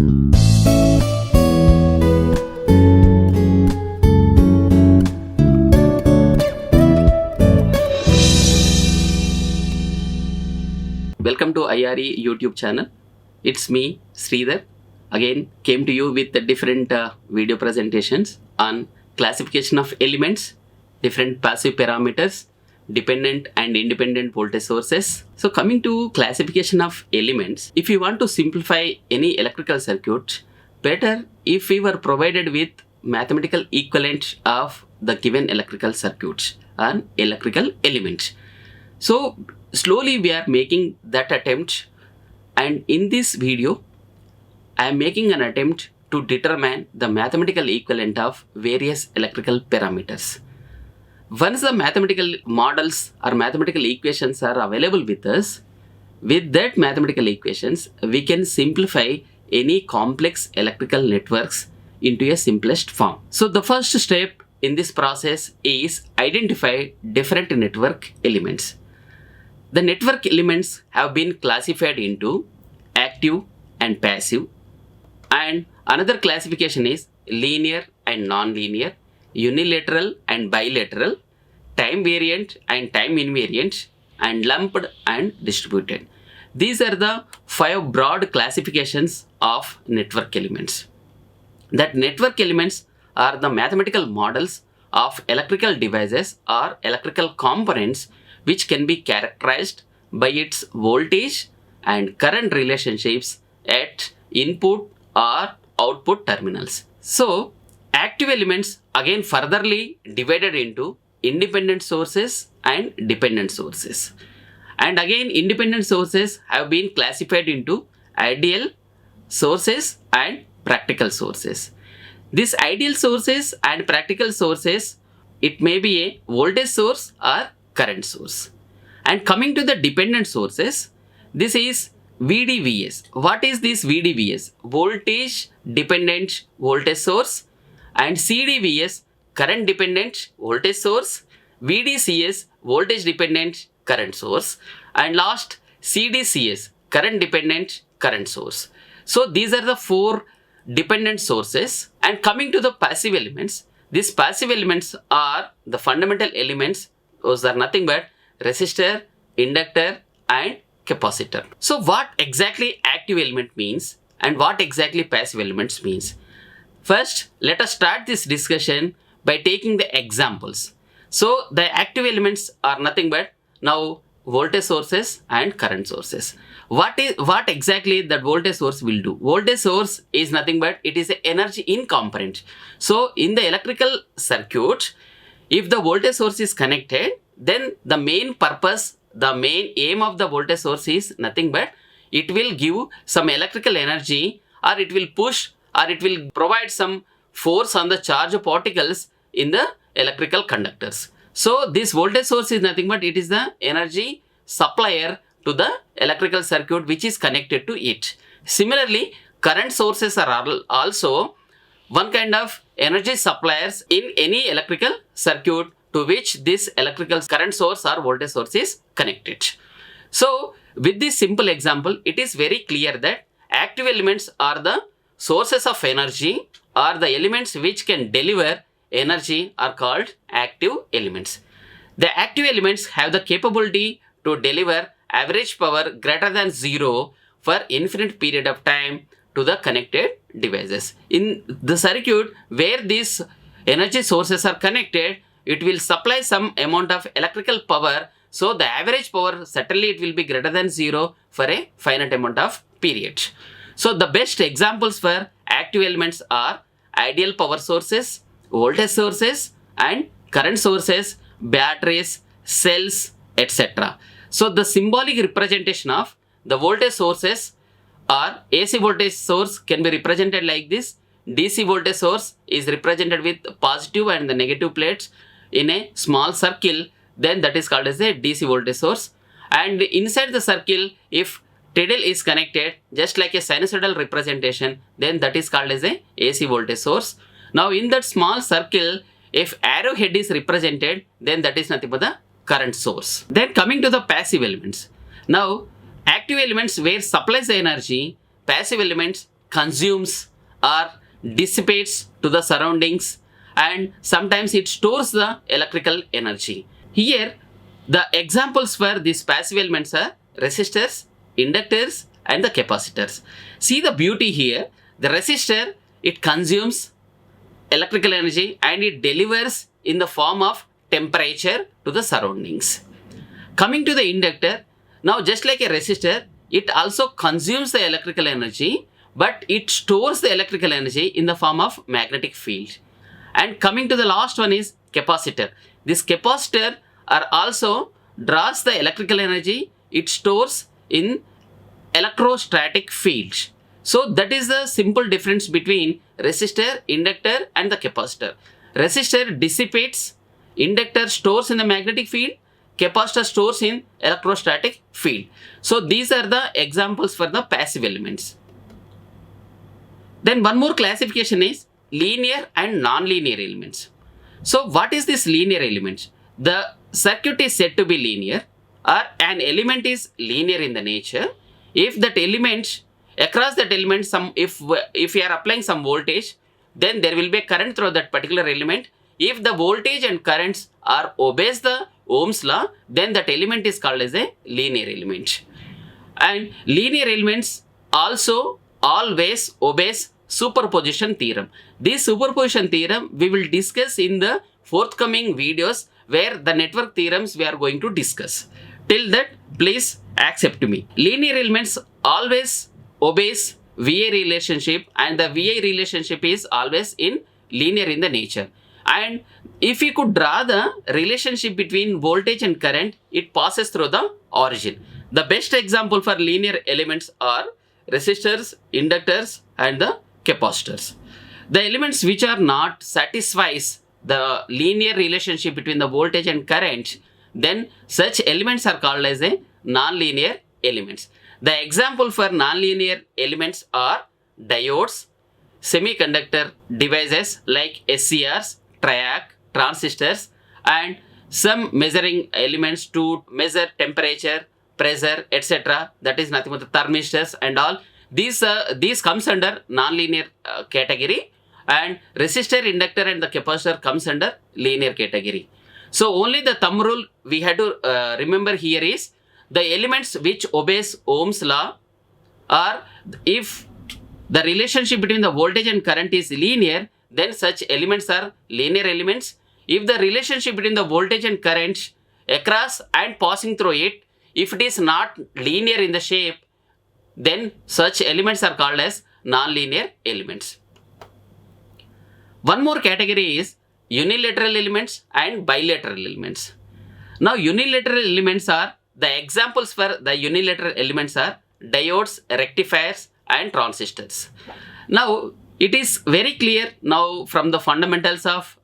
Welcome to IRE YouTube channel. It's me, Sridhar. Again, came to you with the different video presentations on classification of elements, different passive parameters, dependent and independent voltage sources. So coming to classification of elements, if you want to simplify any electrical circuit, better if we were provided with mathematical equivalent of the given electrical circuits and electrical elements. So slowly we are making that attempt, and in this video I am making an attempt to determine the mathematical equivalent of various electrical parameters. Once the mathematical models or mathematical equations are available with us, with that mathematical equations we can simplify any complex electrical networks into a simplest form. So the first step in this process is identify different network elements. The network elements have been classified into active and passive, and another classification is linear and non-linear, unilateral and bilateral, time variant and time invariant, and lumped and distributed. These are the 5 broad classifications of network elements. That network elements are the mathematical models of electrical devices or electrical components which can be characterized by its voltage and current relationships at input or output terminals. So, active elements again furtherly divided into independent sources and dependent sources. And again, independent sources have been classified into ideal sources and practical sources. These ideal sources and practical sources, it may be a voltage source or current source. And coming to the dependent sources, this is VDVS. What is this VDVS? Voltage dependent voltage source. And CDVS, current dependent voltage source. VDCS, voltage dependent current source. And last, CDCS, current dependent current source. So these are the 4 dependent sources. And coming to the passive elements, these passive elements are the fundamental elements. Those are nothing but resistor, inductor and capacitor. So what exactly active element means and what exactly passive elements means? First, let us start this discussion by taking the examples. So the active elements are nothing but now voltage sources and current sources. What exactly that voltage source will do? Voltage source is nothing but it is an energy in component. So in the electrical circuit, if the voltage source is connected, then the main purpose, the main aim of the voltage source is nothing but it will give some electrical energy, or it will push, or it will provide some force on the charge particles in the electrical conductors. So this voltage source is nothing but it is the energy supplier to the electrical circuit which is connected to it. Similarly, current sources are also one kind of energy suppliers in any electrical circuit to which this electrical current source or voltage source is connected. So with this simple example, it is very clear that active elements are the sources of energy, or the elements which can deliver energy are called active elements. The active elements have the capability to deliver average power greater than 0 for infinite period of time to the connected devices. In the circuit where these energy sources are connected, it will supply some amount of electrical power. So the average power certainly it will be greater than 0 for a finite amount of period. So the best examples for active elements are ideal power sources, voltage sources and current sources, batteries, cells, etc. So the symbolic representation of the voltage sources or AC voltage source can be represented like this. DC voltage source is represented with positive and the negative plates in a small circle, then that is called as a DC voltage source. And inside the circle, if Tidal is connected just like a sinusoidal representation, then that is called as a AC voltage source. Now in that small circle, if arrowhead is represented, then that is nothing but the current source. Then coming to the passive elements. Now active elements where supplies the energy, passive elements consumes or dissipates to the surroundings, and sometimes it stores the electrical energy. Here, the examples for these passive elements are resistors, inductors, and the capacitors. See the beauty here. The resistor, it consumes electrical energy and it delivers in the form of temperature to the surroundings. Coming to the inductor, now just like a resistor, it also consumes the electrical energy, but it stores the electrical energy in the form of magnetic field. And coming to the last one is capacitor. This capacitor are also draws the electrical energy, it stores in electrostatic field. So that is the simple difference between resistor, inductor and the capacitor. Resistor dissipates, inductor stores in the magnetic field, capacitor stores in electrostatic field. So these are the examples for the passive elements. Then one more classification is linear and non-linear elements. So what is this linear elements? The circuit is said to be linear, or an element is linear in the nature if that element, across that element, if we are applying some voltage, then there will be a current through that particular element. If the voltage and currents are obeys the Ohm's law, then that element is called as a linear element. And linear elements also always obeys superposition theorem. This superposition theorem we will discuss in the forthcoming videos, where the network theorems we are going to discuss. Till that, please accept me. Linear elements always obeys VA relationship, and the VA relationship is always in linear in the nature. And if we could draw the relationship between voltage and current, it passes through the origin. The best example for linear elements are resistors, inductors and the capacitors. The elements which are not satisfies the linear relationship between the voltage and current, then such elements are called as a non-linear elements. The example for non-linear elements are diodes, semiconductor devices like SCRs, triac, transistors, and some measuring elements to measure temperature, pressure, etc. That is nothing but the thermistors and all. These comes under non-linear category, and resistor, inductor and the capacitor comes under linear category. So only the thumb rule we had to remember here is the elements which obeys Ohm's law, or if the relationship between the voltage and current is linear, then such elements are linear elements. If the relationship between the voltage and current across and passing through it, if it is not linear in the shape, then such elements are called as non-linear elements. One more category is unilateral elements and bilateral elements. Now unilateral elements are, the examples for the unilateral elements are diodes, rectifiers and transistors. Now it is very clear now from the fundamentals of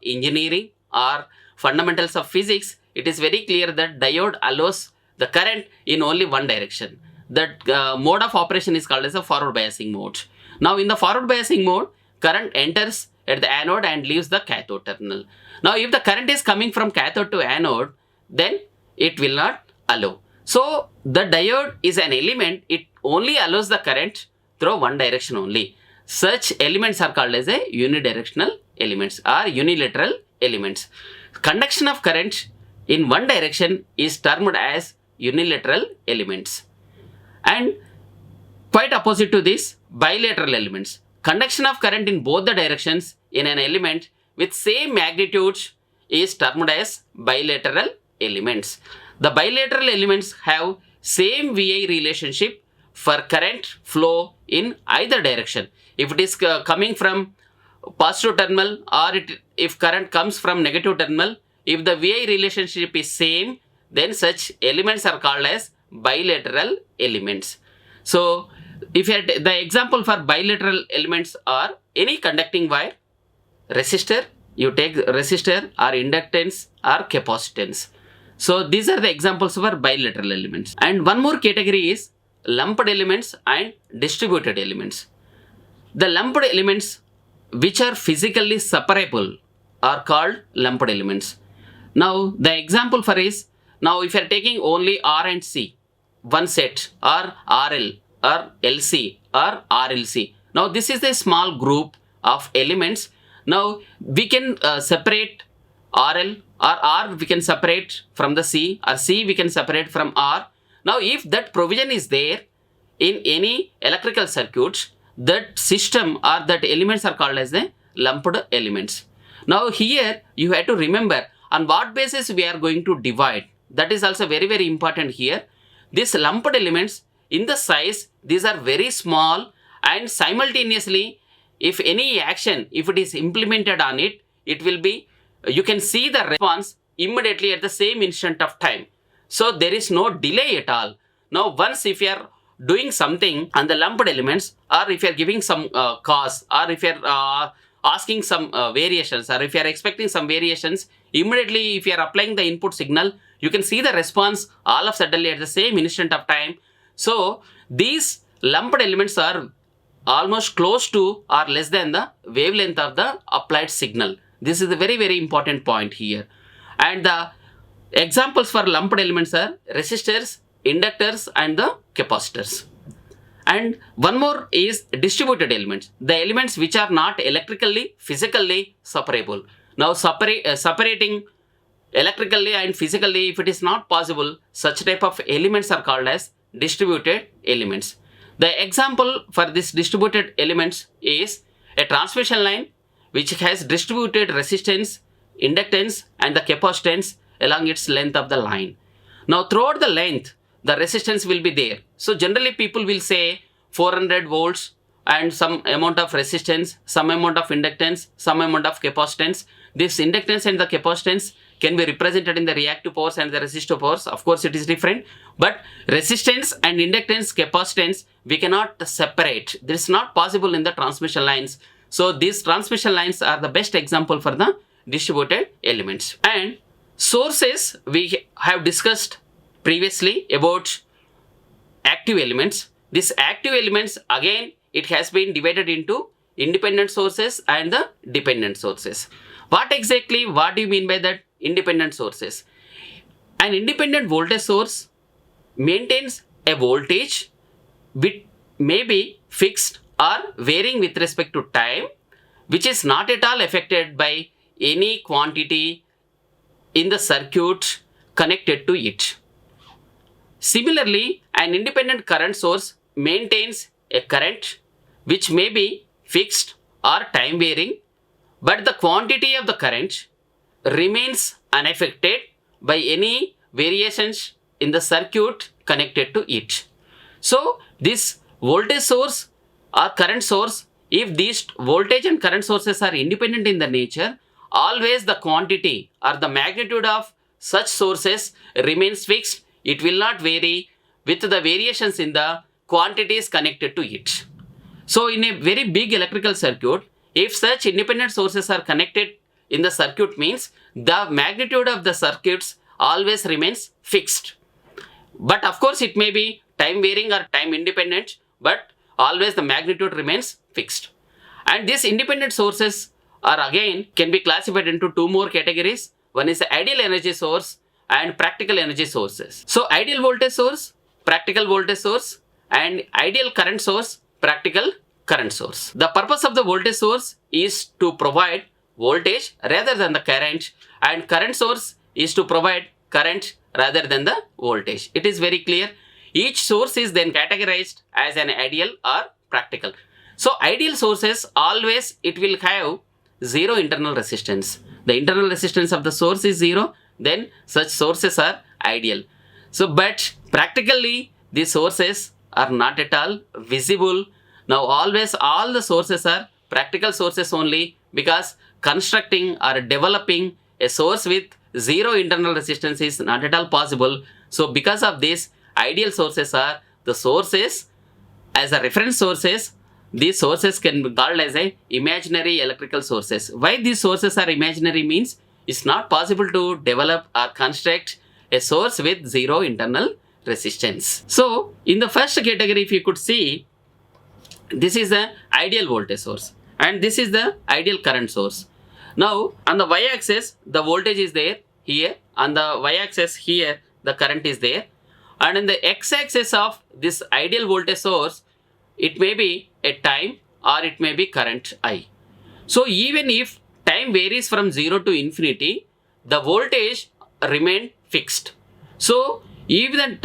engineering or fundamentals of physics, it is very clear that diode allows the current in only one direction. That mode of operation is called as a forward biasing mode. Now in the forward biasing mode, current enters at the anode and leaves the cathode terminal. Now if the current is coming from cathode to anode, then it will not allow. So the diode is an element, it only allows the current through one direction only. Such elements are called as a unidirectional elements or unilateral elements. Conduction of current in one direction is termed as unilateral elements. And quite opposite to this, bilateral elements. Conduction of current in both the directions in an element with same magnitudes is termed as bilateral elements. The bilateral elements have same VI relationship for current flow in either direction. If it is coming from positive terminal, or if current comes from negative terminal, if the VI relationship is same, then such elements are called as bilateral elements. So if you had, the example for bilateral elements are any conducting wire, resistor, you take resistor, or inductance or capacitance. So these are the examples of our bilateral elements. And one more category is lumped elements and distributed elements. The lumped elements which are physically separable are called lumped elements. Now the example for is, now if you are taking only R and C, one set, or RL or LC or RLC. Now this is a small group of elements. Now we can separate RL, or R we can separate from the C, or C we can separate from R. Now if that provision is there in any electrical circuits, that system or that elements are called as the lumped elements. Now here you have to remember on what basis we are going to divide. That is also very, very important here. These lumped elements in the size, these are very small, and simultaneously if any action, if it is implemented on it, it will be, you can see the response immediately at the same instant of time. So there is no delay at all. Now once if you are doing something on the lumped elements, or if you are giving some cause, or if you are asking some variations, or if you are expecting some variations, immediately if you are applying the input signal, you can see the response all of suddenly at the same instant of time. So these lumped elements are almost close to or less than the wavelength of the applied signal. This is a very, very important point here. And the examples for lumped elements are resistors, inductors, and the capacitors. And one more is distributed elements, the elements which are not electrically, physically separable. Now separating electrically and physically, if it is not possible, such type of elements are called as distributed elements. The example for this distributed elements is a transmission line which has distributed resistance, inductance, and the capacitance along its length of the line. Now throughout the length, the resistance will be there. So generally people will say 400 volts and some amount of resistance, some amount of inductance, some amount of capacitance. This inductance and the capacitance can be represented in the reactive powers and the resistive powers. Of course it is different, but resistance and inductance, capacitance, we cannot separate. This is not possible in the transmission lines. So these transmission lines are the best example for the distributed elements. And sources, we have discussed previously about active elements. These active elements, again, it has been divided into independent sources and the dependent sources. What do you mean by that independent sources? An independent voltage source maintains a voltage which may be fixed or varying with respect to time, which is not at all affected by any quantity in the circuit connected to it. Similarly, an independent current source maintains a current which may be fixed or time varying, but the quantity of the current remains unaffected by any variations in the circuit connected to it. So this voltage source or current source, if these voltage and current sources are independent in the nature, always the quantity or the magnitude of such sources remains fixed. It will not vary with the variations in the quantities connected to it. So in a very big electrical circuit, if such independent sources are connected in the circuit, means the magnitude of the circuits always remains fixed. But of course it may be time varying or time independent, but always the magnitude remains fixed. And these independent sources are again can be classified into two more categories. One is the ideal energy source and practical energy sources. So ideal voltage source, practical voltage source, and ideal current source, practical current source. The purpose of the voltage source is to provide voltage rather than the current, and current source is to provide current rather than the voltage. It is very clear. Each source is then categorized as an ideal or practical. So ideal sources, always it will have zero internal resistance. The internal resistance of the source is zero, then such sources are ideal. So but practically these sources are not at all visible. Now always all the sources are practical sources only, because constructing or developing a source with zero internal resistance is not at all possible. So because of this, ideal sources are the sources as a reference sources. These sources can be called as a imaginary electrical sources. Why these sources are imaginary means it's not possible to develop or construct a source with zero internal resistance. So in the first category, if you could see, this is the ideal voltage source and this is the ideal current source. Now on the y-axis the voltage is there here, on the y-axis here the current is there, and in the x-axis of this ideal voltage source it may be a time or it may be current I. So even if time varies from 0 to infinity, the voltage remain fixed. So even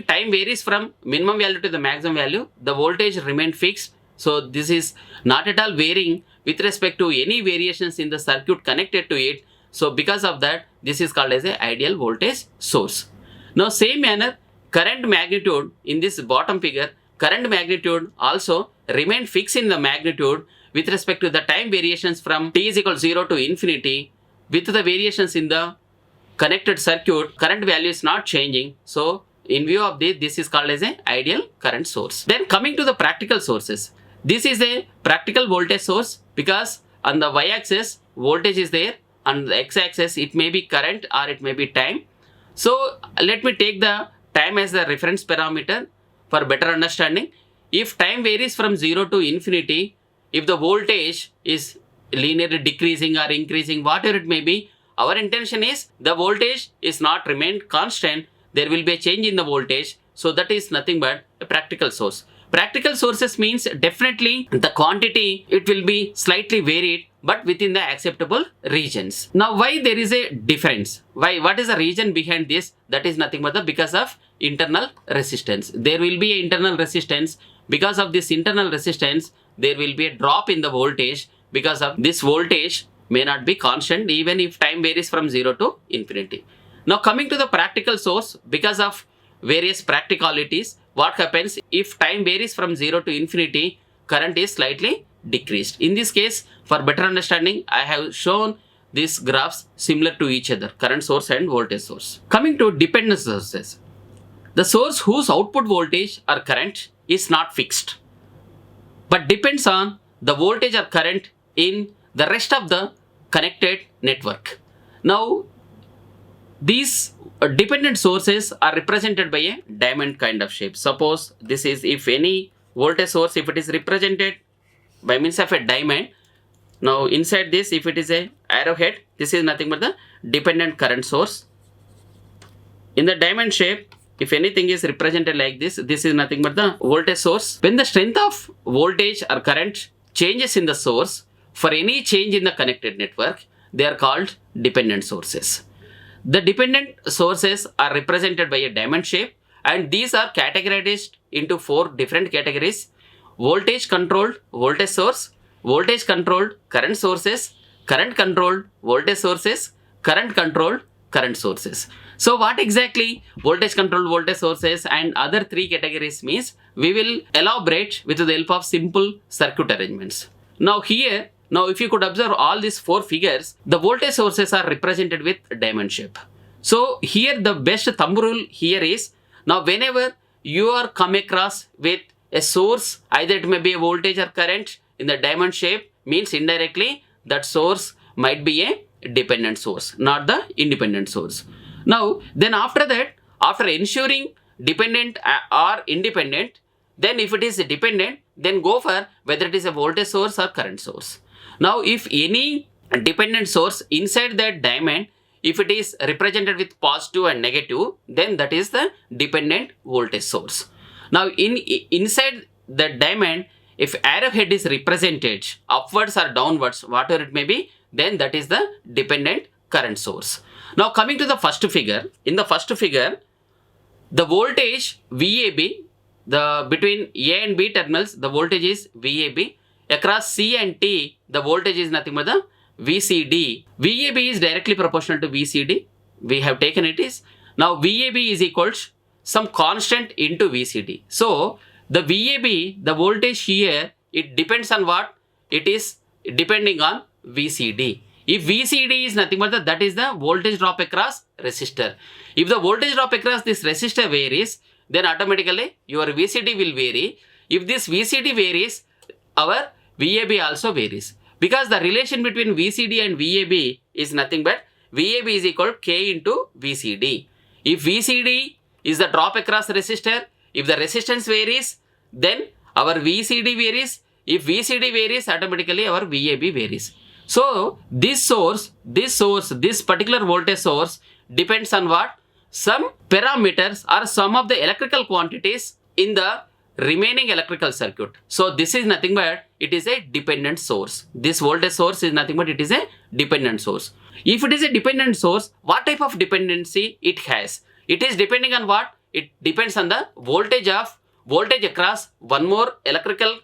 time varies from minimum value to the maximum value, the voltage remain fixed. So this is not at all varying with respect to any variations in the circuit connected to it. So because of that, this is called as a ideal voltage source. Now same manner, current magnitude in this bottom figure, current magnitude also remain fixed in the magnitude with respect to the time variations from t is equal to 0 to infinity. With the variations in the connected circuit, current value is not changing. So in view of this, this is called as an ideal current source. Then coming to the practical sources, this is a practical voltage source because on the y-axis voltage is there, on the x-axis it may be current or it may be time. So let me take the time as the reference parameter for better understanding. If time varies from 0 to infinity, if the voltage is linearly decreasing or increasing, whatever it may be, our intention is the voltage is not remained constant. There will be a change in the voltage. So that is nothing but a practical source. Practical sources means definitely the quantity, it will be slightly varied, but within the acceptable regions. Now why there is a difference? Why? What is the reason behind this? That is nothing but because of internal resistance. There will be an internal resistance. Because of this internal resistance, there will be a drop in the voltage. Because of this voltage may not be constant even if time varies from 0 to infinity. Now coming to the practical source, because of various practicalities, what happens if time varies from 0 to infinity, current is slightly decreased. In this case, for better understanding, I have shown these graphs similar to each other, current source and voltage source. Coming to dependent sources, the source whose output voltage or current is not fixed, but depends on the voltage or current in the rest of the connected network. Now, these dependent sources are represented by a diamond kind of shape. Suppose this is, if any voltage source, if it is represented by means of a diamond, now inside this, if it is a arrowhead, this is nothing but the dependent current source. In the diamond shape, if anything is represented like this, this is nothing but the voltage source. When the strength of voltage or current changes in the source for any change in the connected network, they are called dependent sources. The dependent sources are represented by a diamond shape, and these are categorized into 4 different categories: voltage controlled voltage source, voltage controlled current sources, current controlled voltage sources, current controlled current sources. So what exactly voltage controlled voltage sources and other 3 categories means, we will elaborate with the help of simple circuit arrangements. Now here, if you could observe all these 4 figures, the voltage sources are represented with diamond shape. So here the best thumb rule here is, now whenever you are come across with a source, either it may be a voltage or current in the diamond shape, means indirectly that source might be a dependent source, not the independent source. Now then after that, after ensuring dependent or independent, then if it is dependent, then go for whether it is a voltage source or current source. Now if any dependent source inside that diamond, if it is represented with positive and negative, then that is the dependent voltage source. Now inside the diamond, if arrowhead is represented upwards or downwards, whatever it may be, then that is the dependent current source. Now coming to the first figure, in the first figure, the voltage VAB, between A and B terminals, the voltage is VAB. Across C and T, the voltage is nothing but the VCD. VAB is directly proportional to VCD. We have taken it is. Now VAB is equal to some constant into VCD. So the VAB, the voltage here, it depends on what? It is depending on VCD. If VCD is nothing but that is the voltage drop across resistor. If the voltage drop across this resistor varies, then automatically your VCD will vary. If this VCD varies, our VAB also varies. Because the relation between VCD and VAB is nothing but VAB is equal to K into VCD. If VCD is the drop across resistor, if the resistance varies, then our VCD varies. If VCD varies, automatically our VAB varies. So this particular voltage source depends on what? Some parameters or some of the electrical quantities in the remaining electrical circuit. So this is nothing but it is a dependent source. This voltage source is nothing but it is a dependent source. If it is a dependent source, what type of dependency it has? It is depending on what? It depends on the voltage across one more electrical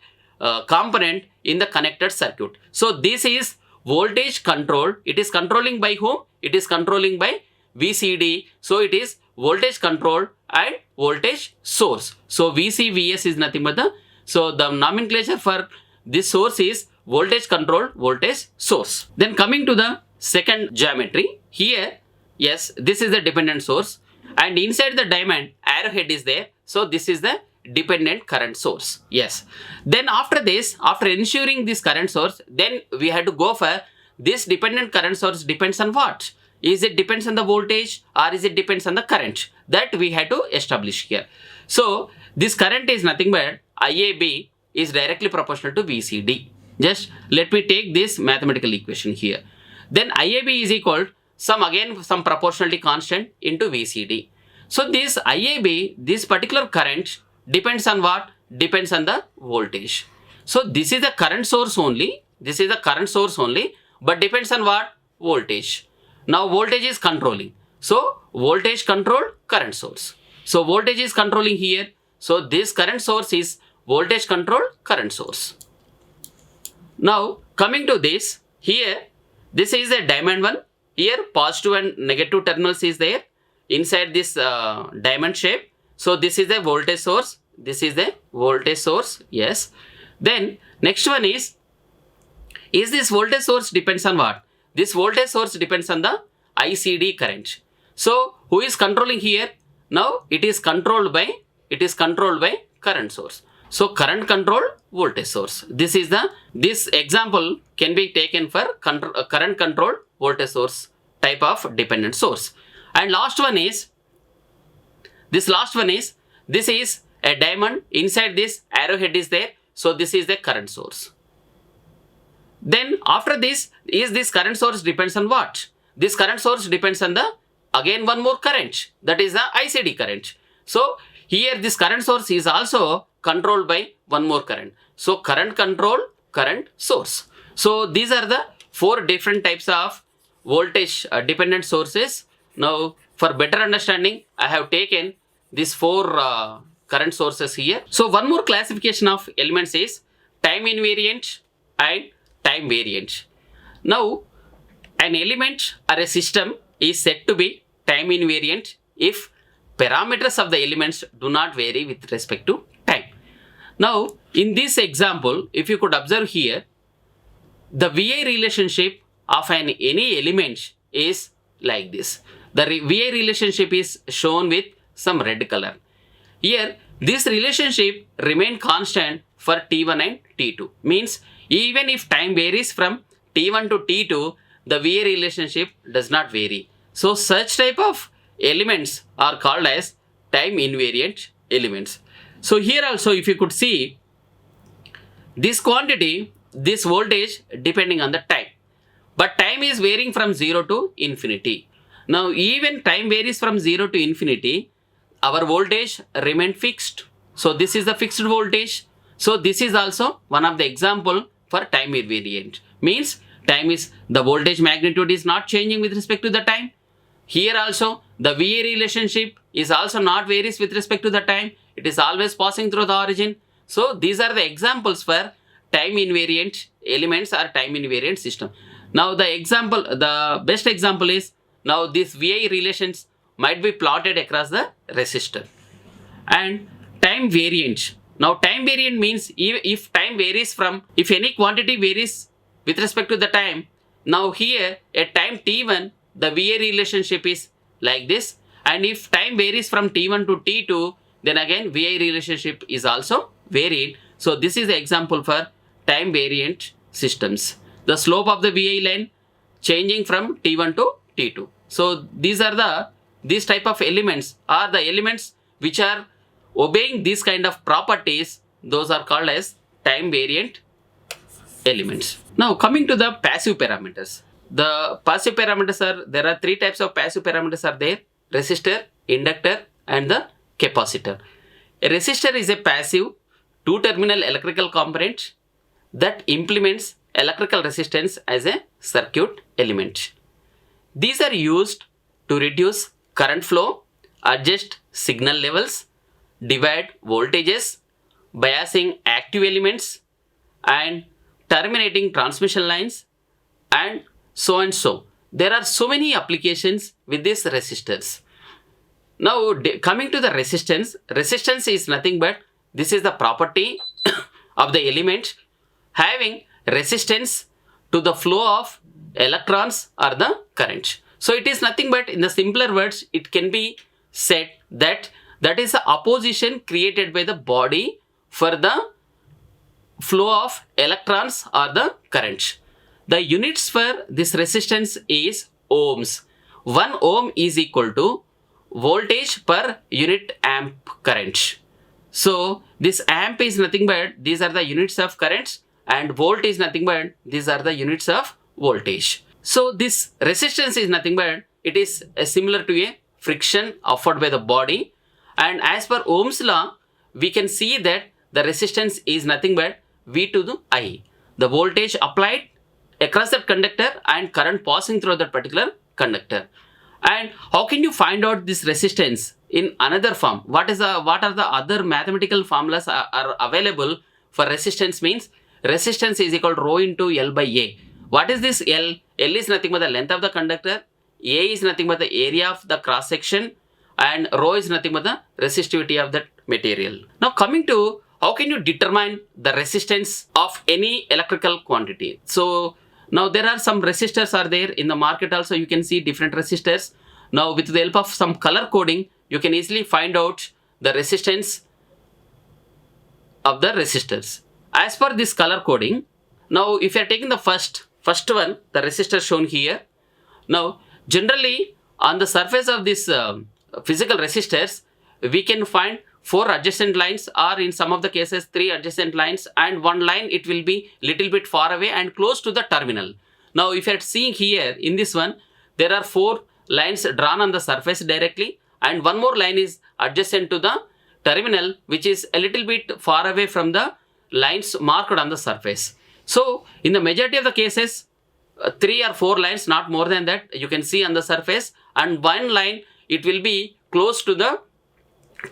component in the connected circuit. So this is voltage control. It is controlling by whom? It is controlling by VCD. So it is voltage control and voltage source. So VC, VS is nothing but the nomenclature for this source is voltage control, voltage source. Then coming to the second geometry, here, yes, this is the dependent source and inside the diamond arrowhead is there. So this is the dependent current source. Yes. Then after this, after ensuring this current source, then we had to go for this dependent current source depends on what? Is it depends on the voltage or is it depends on the current? That we had to establish here. So this current is nothing but IAB is directly proportional to VCD. Just let me take this mathematical equation here. Then IAB is equal some proportionality constant into VCD. So this IAB, this particular current depends on what? Depends on the voltage. So this is the current source only. This is the current source only, but depends on what? Voltage. Now voltage is controlling. So voltage control current source. So voltage is controlling here. So this current source is voltage control current source. Now coming to this, here this is a diamond one. Here positive and negative terminals is there inside this diamond shape. So this is the voltage source. This is the voltage source. Yes. Then next one is this voltage source depends on what? This voltage source depends on the ICD current. So who is controlling here? Now it is controlled by current source. So current control voltage source. This example can be taken for current control voltage source type of dependent source. And this is a diamond. Inside this arrowhead is there. So this is the current source. Then after this current source depends on what? This current source depends on again one more current, that is the ICD current. So here this current source is also controlled by one more current. So current control current source. So these are the four different types of voltage dependent sources. Now for better understanding, I have taken these four current sources here. So one more classification of elements is time invariant and time variant. Now an element or a system is said to be time invariant if parameters of the elements do not vary with respect to time. Now in this example, if you could observe here, the VI relationship of any element is like this. The VI relationship is shown with some red color. Here this relationship remain constant for T1 and T2. Means even if time varies from T1 to T2, the VI relationship does not vary. So such type of elements are called as time invariant elements. So here also if you could see this quantity, this voltage depending on the time. But time is varying from 0 to infinity. Now even time varies from 0 to infinity, our voltage remain fixed. So this is the fixed voltage. So this is also one of the example for time invariant. Means the voltage magnitude is not changing with respect to the time. Here also the VA relationship is also not varies with respect to the time. It is always passing through the origin. So these are the examples for time invariant elements or time invariant system. Now the best example is, now this VI relations might be plotted across the resistor. And time variant. Now time variant means if any quantity varies with respect to the time, now here at time T1, the VA relationship is like this. And if time varies from T1 to T2, then again VA relationship is also varied. So this is the example for time variant systems. The slope of the VA line changing from T1 to T2. So these type of elements are the elements which are obeying these kind of properties. Those are called as time variant elements. Now coming to the passive parameters. The passive parameters there are three types of passive parameters are there: resistor, inductor and the capacitor. A resistor is a passive two terminal electrical component that implements electrical resistance as a circuit element. These are used to reduce current flow, adjust signal levels, divide voltages, biasing active elements, and terminating transmission lines, and so and so. There are so many applications with these resistors. Now coming to the resistance, resistance is nothing but this is the property of the element having resistance to the flow of electrons or the current. So it is nothing but, in the simpler words, it can be said that that is the opposition created by the body for the flow of electrons or the current. The units for this resistance is ohms. 1 ohm is equal to voltage per unit amp current. So this amp is nothing but these are the units of currents, and volt is nothing but these are the units of voltage. So this resistance is nothing but it is similar to a friction offered by the body, and as per Ohm's law we can see that the resistance is nothing but V to the I, the voltage applied across that conductor and current passing through that particular conductor. And how can you find out this resistance in another form? What are the other mathematical formulas are available for resistance? Means resistance is equal to rho into L by A. What is this L? L is nothing but the length of the conductor, A is nothing but the area of the cross section, and rho is nothing but the resistivity of that material. Now coming to how can you determine the resistance of any electrical quantity? So now there are some resistors are there in the market also. You can see different resistors. Now with the help of some color coding, you can easily find out the resistance of the resistors. As per this color coding, now if you are taking the first one, the resistor shown here. Now generally on the surface of this physical resistors, we can find 4 adjacent lines, or in some of the cases 3 adjacent lines, and one line it will be little bit far away and close to the terminal. Now if you are seeing here in this one, there are 4 lines drawn on the surface directly, and one more line is adjacent to the terminal, which is a little bit far away from the lines marked on the surface. So in the majority of the cases, 3 or 4 lines, not more than that, you can see on the surface, and one line it will be close to the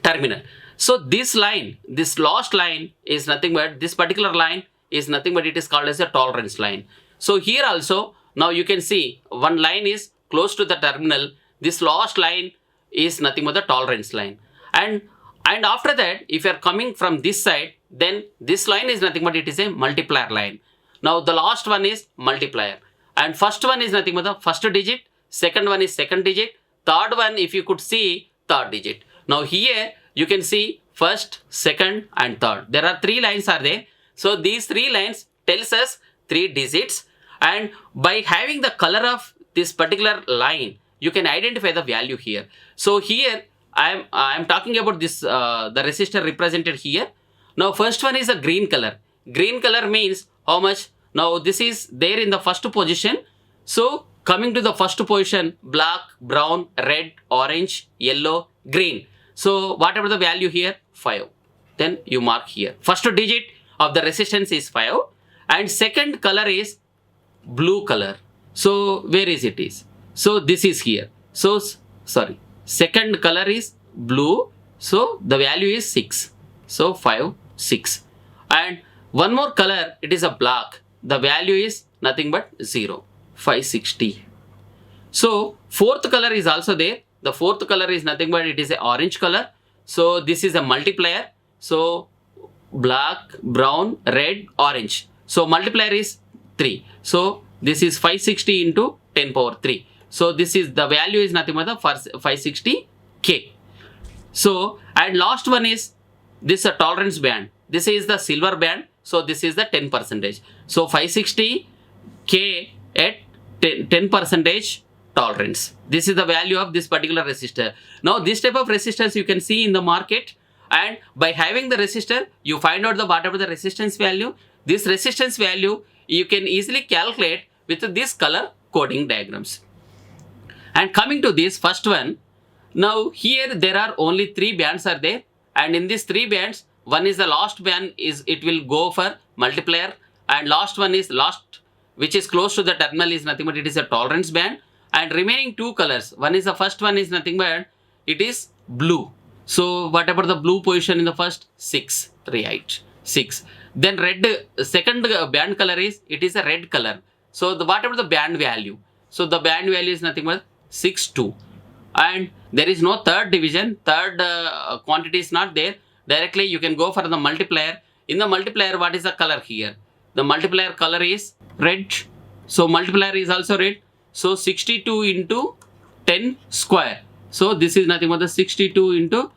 terminal. So this line, this last line is nothing but, this particular line is nothing but it is called as a tolerance line. So here also, now you can see one line is close to the terminal, this last line is nothing but the tolerance line. And after that, if you are coming from this side, then this line is nothing but it is a multiplier line. Now the last one is multiplier, and first one is nothing but the first digit, second one is second digit, third one if you could see third digit. Now here you can see first, second and third. There are 3 lines are there. So these 3 lines tells us 3 digits, and by having the color of this particular line, you can identify the value here. So here I am talking about this the resistor represented here. Now first one is a green color. Green color means how much? Now this is there in the first position. So coming to the first position, black, brown, red, orange, yellow, green. So whatever the value here, 5. Then you mark here. First digit of the resistance is 5, and second color is blue color. So where is it is? So this is here. So sorry, second color is blue. So the value is 6. So 5, 6. And one more color, it is a black. The value is nothing but 0, 560. So fourth color is also there. The fourth color is nothing but it is a orange color. So this is a multiplier. So black, brown, red, orange. So multiplier is 3. So this is 560 into 10 power 3. So this is the value is nothing but the first 560K. So and last one is this a tolerance band. This is the silver band. So this is the 10%. So 560K at 10% tolerance. This is the value of this particular resistor. Now this type of resistors you can see in the market, and by having the resistor you find out the whatever the resistance value. This resistance value you can easily calculate with this color coding diagrams. And coming to this first one, now here there are only 3 bands are there, and in these 3 bands one is the last band, is it will go for multiplier, and last one is last, which is close to the terminal, is nothing but it is a tolerance band. And remaining two colors, one is the first one is nothing but it is blue. So whatever the blue position in the first, 6, right, 6. Then red, second band color is, it is a red color. So whatever the band value, so the band value is nothing but 6, 2. And there is no third division, third quantity is not there. Directly you can go for the multiplier. In the multiplier, what is the color here? The multiplier color is red. So multiplier is also red. So 62 into 10 square. So this is nothing but the 62 into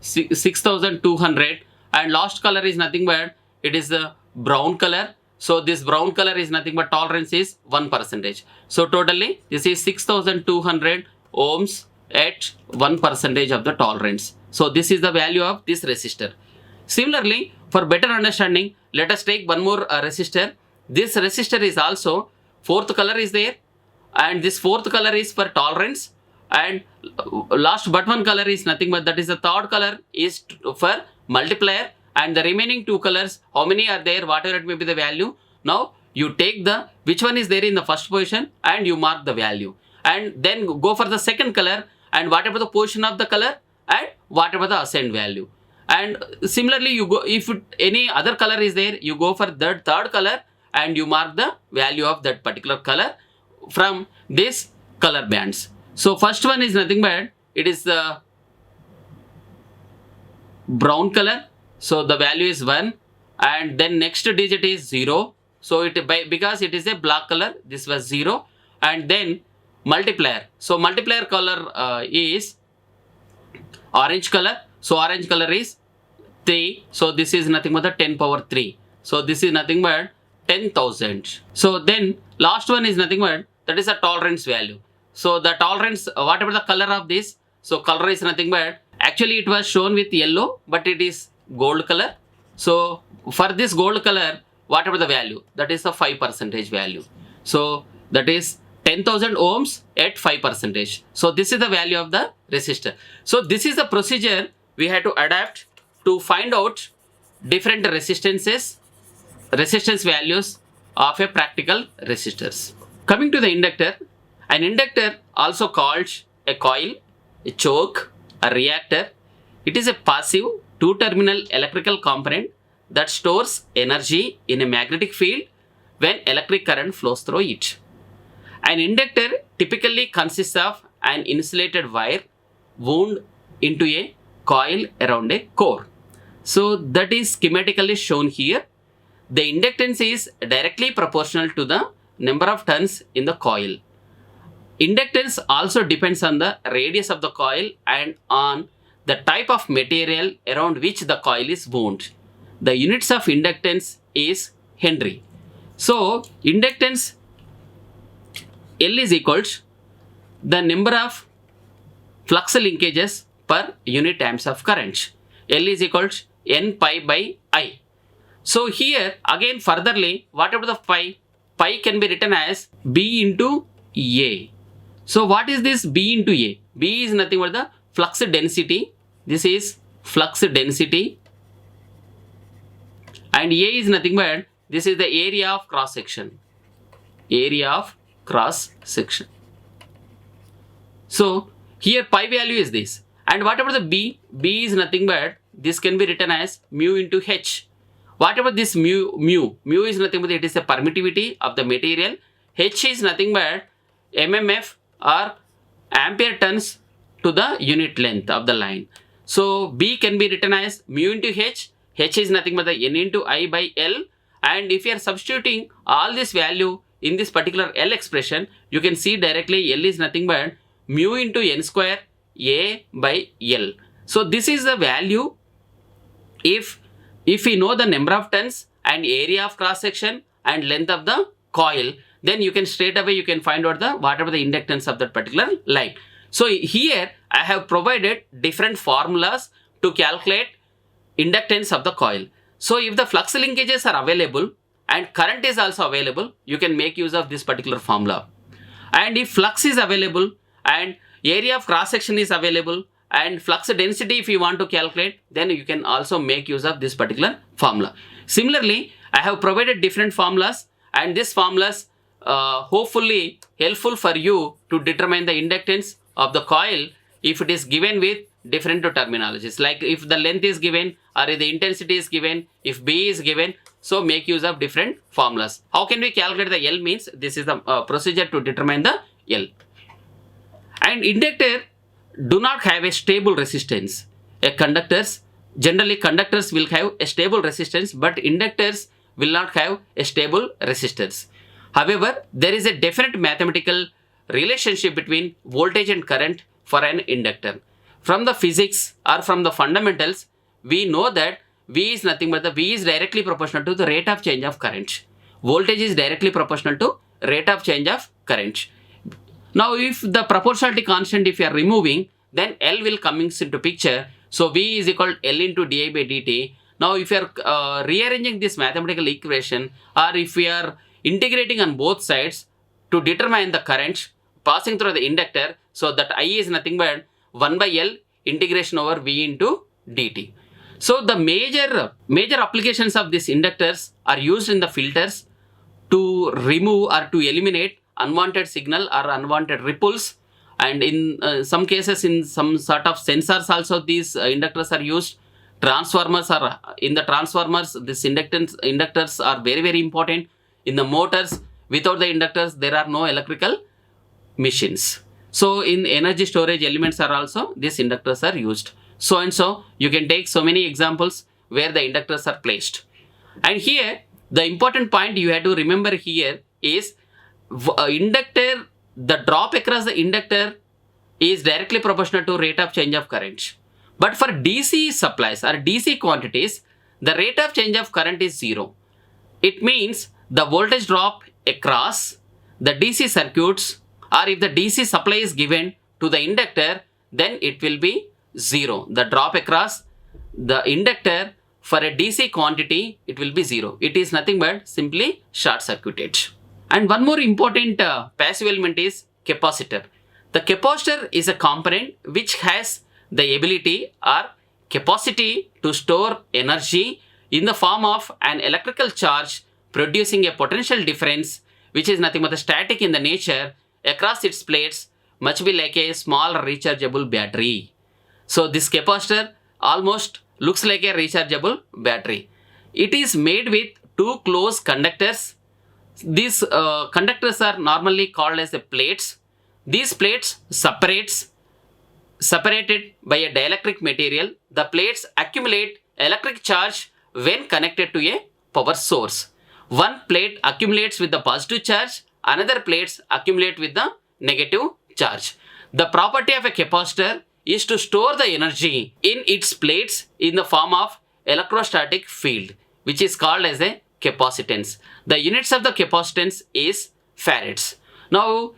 6200. And last color is nothing but it is the brown color. So this brown color is nothing but tolerance is 1%. So totally this is 6200 ohms at 1% of the tolerance. So this is the value of this resistor. Similarly, for better understanding, let us take one more resistor. This resistor is also, fourth color is there, and this fourth color is for tolerance, and last but one color is nothing but that is the third color is for multiplier, and the remaining two colors, how many are there, whatever it may be the value. Now you take the which one is there in the first position and you mark the value, and then go for the second color and whatever the position of the color and whatever the assigned value. And similarly, you go, if any other color is there, you go for that third color and you mark the value of that particular color from this color bands. So first one is nothing but it is the brown color. So the value is 1, and then next digit is 0. So it because it is a black color, this was 0, and then multiplier. So multiplier color is orange color. So orange color is 3. So this is nothing but the 10 power 3. So this is nothing but 10,000. So then last one is nothing but that is a tolerance value. So the tolerance, whatever the color of this, so color is nothing but, actually it was shown with yellow, but it is gold color. So for this gold color, whatever the value, that is the 5% value. So that is 10,000 ohms at 5%. So this is the value of the resistor. So this is the procedure we had to adapt to find out different resistance values of a practical resistors. Coming to the inductor, an inductor also called a coil, a choke, a reactor. It is a passive two-terminal electrical component that stores energy in a magnetic field when electric current flows through it. An inductor typically consists of an insulated wire wound into a coil around a core. So that is schematically shown here. The inductance is directly proportional to the number of turns in the coil. Inductance also depends on the radius of the coil and on the type of material around which the coil is wound. The units of inductance is Henry. So inductance L is equals the number of flux linkages per unit amps of current. L is equals N pi by I. So here again furtherly, whatever the pi can be written as B into A. So what is this B into A? B is nothing but the flux density. This is flux density. And A is nothing but this is the area of cross section. Area of cross section. So here pi value is this. And whatever the B is nothing but this can be written as mu into H. Whatever this mu is nothing but it is the permittivity of the material. H is nothing but mmf or ampere turns to the unit length of the line. So B can be written as mu into H. H is nothing but the N into I by L. And if you are substituting all this value in this particular L expression, you can see directly L is nothing but mu into N square A by L. So this is the value if we know the number of turns and area of cross section and length of the coil, then you can straight away you can find out the whatever the inductance of that particular line. So here I have provided different formulas to calculate inductance of the coil. So if the flux linkages are available and current is also available, you can make use of this particular formula. And if flux is available and area of cross section is available and flux density if you want to calculate, then you can also make use of this particular formula. Similarly, I have provided different formulas, and these formulas hopefully helpful for you to determine the inductance of the coil if it is given with different terminologies, like if the length is given or if the intensity is given, if B is given. So make use of different formulas. How can we calculate the L means? This is the procedure to determine the L. And inductor do not have a stable resistance. Generally conductors will have a stable resistance, but inductors will not have a stable resistance. However, there is a definite mathematical relationship between voltage and current for an inductor. From the physics or from the fundamentals, we know that V is nothing but the V is directly proportional to the rate of change of current. Voltage is directly proportional to rate of change of current. Now, if the proportionality constant, if you are removing, then L will come into picture. So, V is equal to L into di by dt. Now, if you are rearranging this mathematical equation, or if we are integrating on both sides to determine the current passing through the inductor, so that I is nothing but 1 by L integration over V into dt. So, the major applications of these inductors are used in the filters to remove or to eliminate unwanted signal or unwanted ripples, and in some cases in some sort of sensors also these inductors are used. Transformers are in the transformers, these inductors are very important. In the motors, without the inductors there are no electrical machines. So in energy storage elements are also these inductors are used. So and so you can take so many examples where the inductors are placed. And here the important point you have to remember here is inductor, the drop across the inductor is directly proportional to rate of change of current. But for DC supplies or DC quantities, the rate of change of current is 0. It means the voltage drop across the DC circuits, or if the DC supply is given to the inductor, then it will be 0. The drop across the inductor for a DC quantity, it will be 0. It is nothing but simply short circuited. And one more important passive element is capacitor. The capacitor is a component which has the ability or capacity to store energy in the form of an electrical charge producing a potential difference which is nothing but static in the nature across its plates, much be like a small rechargeable battery. So this capacitor almost looks like a rechargeable battery. It is made with two close conductors. These conductors are normally called as the plates. These plates separated by a dielectric material. The plates accumulate electric charge when connected to a power source. One plate accumulates with the positive charge, another plates accumulate with the negative charge. The property of a capacitor is to store the energy in its plates in the form of electrostatic field, which is called as a capacitance. The units of the capacitance is farads. Now,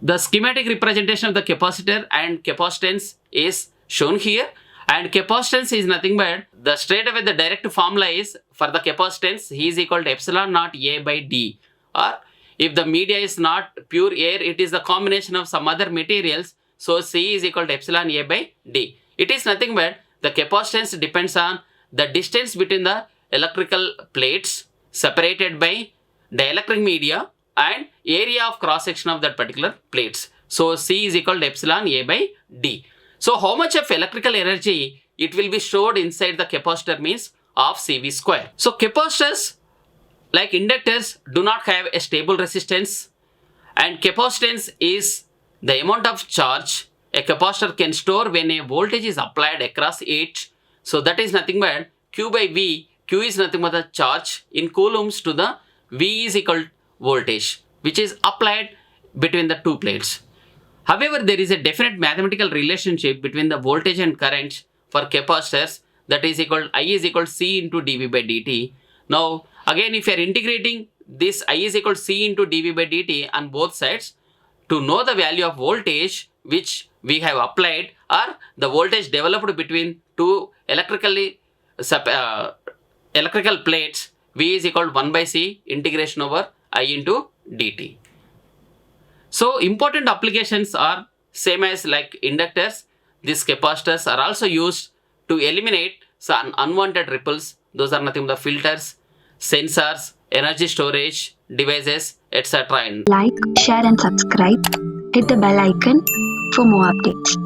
the schematic representation of the capacitor and capacitance is shown here, and capacitance is nothing but the straight away the direct formula is for the capacitance he is equal to epsilon naught A by D, or if the media is not pure air, it is the combination of some other materials, so C is equal to epsilon A by D. It is nothing but the capacitance depends on the distance between the electrical plates separated by dielectric media and area of cross section of that particular plates. So C is equal to epsilon A by D. So how much of electrical energy it will be stored inside the capacitor means of CV square. So capacitors like inductors do not have a stable resistance, and capacitance is the amount of charge a capacitor can store when a voltage is applied across it. So that is nothing but Q by V. Q is nothing but the charge in coulombs to the V is equal to voltage which is applied between the two plates. However, there is a definite mathematical relationship between the voltage and current for capacitors, that is equal to I is equal to C into dV by dt. Now again, if you are integrating this I is equal to C into dV by dt on both sides, to know the value of voltage which we have applied or the voltage developed between two electrical plates, V is equal to 1 by C integration over I into dt. So important applications are same as like inductors. These capacitors are also used to eliminate some unwanted ripples. Those are nothing but the filters, sensors, energy storage devices, etc. Like, share and subscribe. Hit the bell icon for more updates.